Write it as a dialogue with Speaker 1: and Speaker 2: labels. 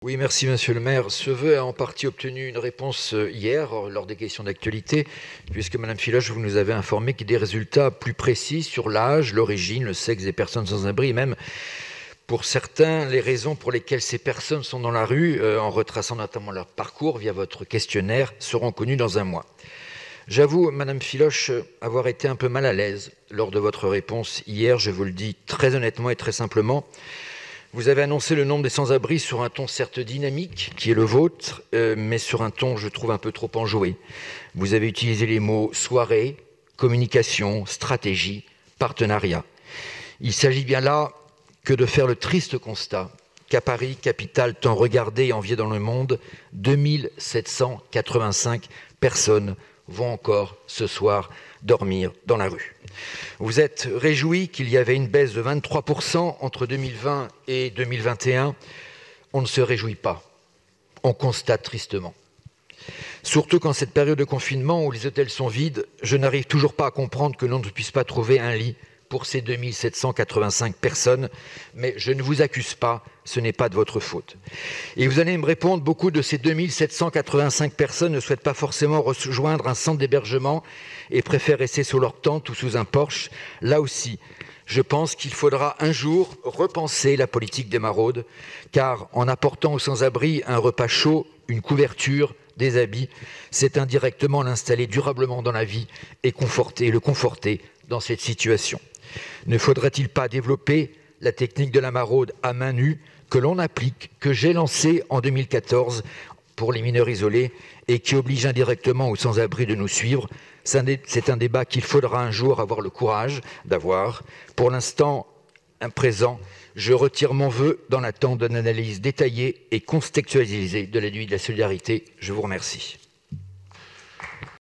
Speaker 1: Oui, merci Monsieur le maire. Ce vœu a en partie obtenu une réponse hier lors des questions d'actualité, puisque Madame Filoche, vous nous avez informé qu'il y a des résultats plus précis sur l'âge, l'origine, le sexe des personnes sans abri, et même pour certains, les raisons pour lesquelles ces personnes sont dans la rue, en retraçant notamment leur parcours via votre questionnaire, seront connues dans un mois. J'avoue, Madame Filoche, avoir été un peu mal à l'aise lors de votre réponse hier, je vous le dis très honnêtement et très simplement. Vous avez annoncé le nombre des sans-abri sur un ton certes dynamique, qui est le vôtre, mais sur un ton, je trouve, un peu trop enjoué. Vous avez utilisé les mots soirée, communication, stratégie, partenariat. Il s'agit bien là que de faire le triste constat qu'à Paris, capitale tant regardée et enviée dans le monde, 2785 personnes vont encore ce soir dormir dans la rue. Vous êtes réjoui qu'il y avait une baisse de 23% entre 2020 et 2021. On ne se réjouit pas. On constate tristement. Surtout qu'en cette période de confinement où les hôtels sont vides, je n'arrive toujours pas à comprendre que l'on ne puisse pas trouver un lit pour ces 2785 personnes. Mais je ne vous accuse pas, ce n'est pas de votre faute. Et vous allez me répondre, beaucoup de ces 2785 personnes ne souhaitent pas forcément rejoindre un centre d'hébergement et préfèrent rester sous leur tente ou sous un porche. Là aussi, je pense qu'il faudra un jour repenser la politique des maraudes, car en apportant aux sans-abri un repas chaud, une couverture, des habits, c'est indirectement l'installer durablement dans la vie et le conforter dans cette situation. Ne faudrait-il pas développer la technique de la maraude à main nue que l'on applique, que j'ai lancée en 2014 pour les mineurs isolés et qui oblige indirectement aux sans-abri de nous suivre? C'est un débat qu'il faudra un jour avoir le courage d'avoir. Pour l'instant, à présent, je retire mon vœu dans l'attente d'une analyse détaillée et contextualisée de la nuit de la solidarité. Je vous remercie.